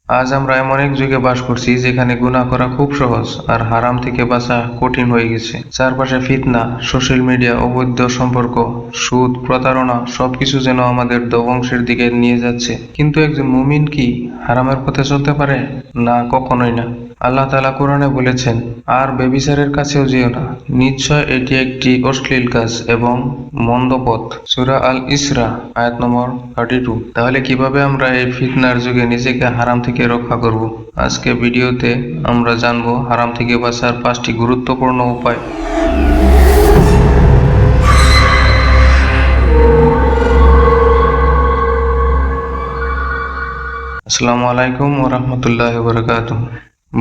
আজ আমরা এমন এক যুগে বাস করছি যেখানে গুনাহ করা খুব সহজ আর হারাম থেকে বাঁচা কঠিন হয়ে গেছে। চারপাশে ফিতনা, সোশ্যাল মিডিয়া, অবৈধ সম্পর্ক, সুদ, প্রতারণা সবকিছু যেন আমাদের ধ্বংসের দিকে নিয়ে যাচ্ছে। কিন্তু একজন মুমিন কি হারামের পথে চলতে পারে? না, কখনোই না। আল্লাহ তাআলা কোরআনে বলেছেন, আর ব্যভিচারের কাছেও যেও না, নিশ্চয় এটি একটি অশ্লীল কাজ এবং মন্দ পথ। সূরা আল ইসরা আয়াত নম্বর 32। তাহলে কিভাবে আমরা এই ফিতনার যুগে নিজেকে হারাম থেকে রক্ষা করব? আজকে ভিডিওতে আমরা জানবো হারাম থেকে বাঁচার 5টি গুরুত্বপূর্ণ উপায়। আসসালামু আলাইকুম ওয়া রাহমাতুল্লাহি ওয়া বারাকাতুহু।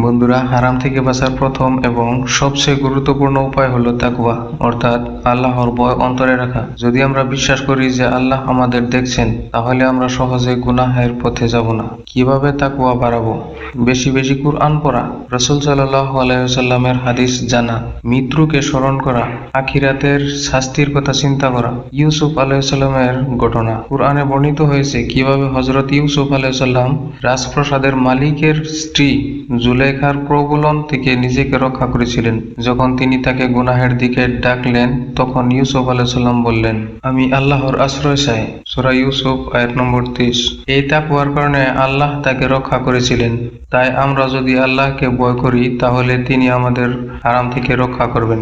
বন্ধুরা, হারাম থেকে বাঁচার প্রথম এবং সবচেয়ে গুরুত্বপূর্ণ উপায় হলো তাকওয়া, অর্থাৎ আল্লাহর ভয় অন্তরে রাখা। যদি আমরা বিশ্বাস করি যে আল্লাহ আমাদের দেখছেন, তাহলে আমরা সহজে গুনাহের পথে যাব না। কিভাবে তাকওয়া বাড়াবো? বেশি বেশি কুরআন পড়া, রাসূল সাল্লাল্লাহু আলাইহি ওয়াসাল্লামের হাদিস জানা, মৃত্যুকে স্মরণ করা, আখিরাতের শাস্তির কথা চিন্তা করা। ইউসুফ আলাইহিস সালামের ঘটনা কুরআনে বর্ণিত হয়েছে কিভাবে হযরত ইউসুফ আলাইহিস সালাম রাজপ্রাসাদের মালিকের স্ত্রী জুলেখার প্রলোভন থেকে নিজেকে রক্ষা করেছিলেন। যখন তিনি তাকে গুনাহের দিকে ডাকলেন, তখন ইউসুফ আলাইহিস সালাম বললেন, আমি আল্লাহর আশ্রয় চাই। সূরা ইউসুফ আয়াত নম্বর 30। এই তাকওয়ার কারণে আল্লাহ তাকে রক্ষা করেছিলেন। তাই আমরা যদি আল্লাহকে ভয় করি, তাহলে তিনি আমাদের হারাম থেকে রক্ষা করবেন।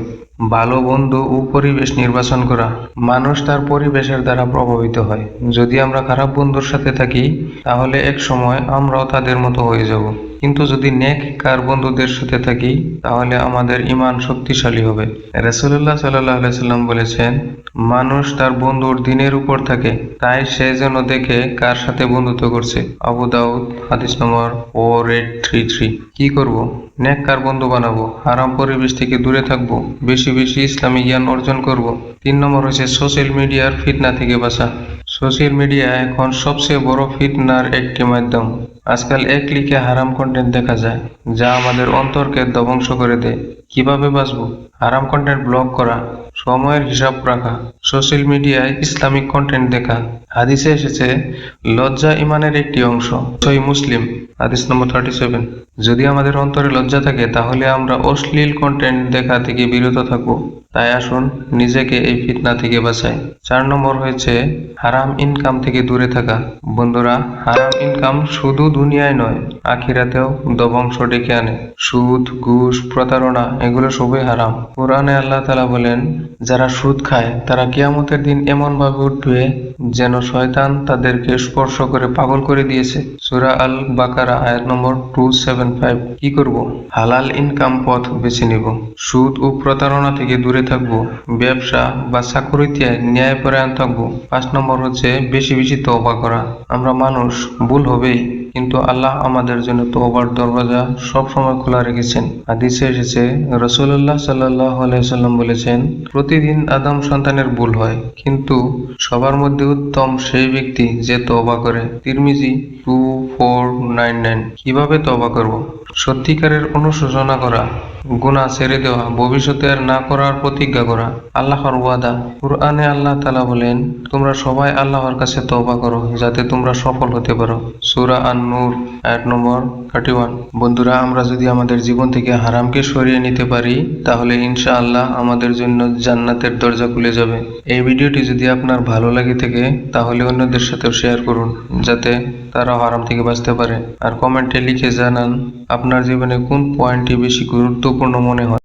ভালো বন্ধু ও পরিবেশ নির্বাচন করা। মানুষ তার পরিবেশের দ্বারা প্রভাবিত হয়। যদি আমরা খারাপ বন্ধুর সাথে থাকি, তাহলে এক সময় আমরাও তাদের মতো হয়ে যাব। কিন্তু যদি নেককার বন্ধুদের সাথে থাকি, তাহলে আমাদের ঈমান শক্তিশালী হবে। রাসূলুল্লাহ সাল্লাল্লাহু আলাইহি সাল্লাম বলেছেন, মানুষ তার বন্ধুর দিনের উপর থাকে, তাই সে যেন দেখে কার সাথে বন্ধুত্ব করছে। আবু দাউদ হাদিস নম্বর 4833। কি করব? নেককার বন্ধু বানাবো, হারাম পরিবেশ থেকে দূরে থাকবো, বেশি বেশি ইসলামী জ্ঞান অর্জন করব। 3 নম্বর হচ্ছে সোশ্যাল মিডিয়ার ফিতনা থেকে বাঁচা। সোশ্যাল মিডিয়া এখন সবচেয়ে বড় ফিতনার একটি মাধ্যম। আজকাল এক ক্লিকে হারাম কন্টেন্ট দেখা যায়, যা আমাদের অন্তরকে ধ্বংস করে দেয়। কিভাবে বাঁচবো? হারাম কন্টেন্ট ব্লক করা, সময়ের হিসাব রাখা, সোশ্যাল মিডিয়ায় ইসলামিক কন্টেন্ট দেখা। হাদিসে এসেছে, লজ্জা ইমানের একটি অংশ। সহিহ মুসলিম হাদিস নম্বর 37। যদি আমাদের অন্তরে লজ্জা থাকে, তাহলে আমরা অশ্লীল কন্টেন্ট দেখা থেকে বিরত থাকবো। তাই আসুন নিজেকে এই ফিতনা থেকে বাঁচাই। 4 নম্বর হয়েছে হারাম ইনকাম থেকে দূরে থাকা। বন্ধুরা, হারাম ইনকাম শুধু দুনিয়ায় নয়, আখিরাতেও ধ্বংস ডেকে আনে। সুদ, ঘুষ, প্রতারণা এগুলো সবই হারাম। কোরআনে আল্লাহ তাআলা বলেন, যারা সুদ খায় তারা কিয়ামতের দিন এমন ভাবে উঠবে যেন শয়তান তাদেরকে স্পর্শ করে পাগল করে দিয়েছে। সূরা আল বাকারা আয়াত নম্বর 275। কি করব? হালাল ইনকাম পথ বেছে নিব, সুদ ও প্রতারণা থেকে দূরে থাকবো, ব্যবসা বা চাকুরিতে ন্যায়পরায়ণ থাকবো। 5 নম্বর হচ্ছে বেশি বেশি তওবা করা। আমরা মানুষ, ভুল হবেই, কিন্তু আল্লাহ আমাদের জন্য তওবার দরওয়াজা সবসময় খোলা রেখেছেন। হাদিসে এসেছে, রাসূলুল্লাহ সাল্লাল্লাহু আলাইহি সাল্লাম বলেছেন, প্রতিদিন আদম সন্তানের ভুল হয়, কিন্তু সবার মধ্যে উত্তম সেই ব্যক্তি যে তওবা করে। তিরমিজি 2499। কিভাবে তওবা করব? সত্যিকারের অনুশোচনা করা, গুনাহ ছেড়ে দেওয়া, ভবিষ্যতে আর না করার প্রতিজ্ঞা করা। আল্লাহর ওয়াদা। কুরআনে আল্লাহ তাআলা বলেন, তোমরা সবাই আল্লাহর কাছে তওবা করো যাতে তোমরা সফল হতে পারো। সূরা আন-নূর আয়াত নম্বর 31। বন্ধুরা, আমরা যদি আমাদের জীবন থেকে হারামকে সরিয়ে নিতে পারি, তাহলে ইনশাআল্লাহ আমাদের জন্য জান্নাতের দরজা খুলে যাবে। এই ভিডিওটি যদি আপনার ভালো লাগে থাকে, তাহলে অন্যদের সাথেও শেয়ার করুন, যাতে তারাও হারাম থেকে বাঁচতে পারে। আর কমেন্টে লিখে জানান আপনার জীবনে কোন পয়েন্টটি বেশি গুরুত্বপূর্ণ মনে হয়।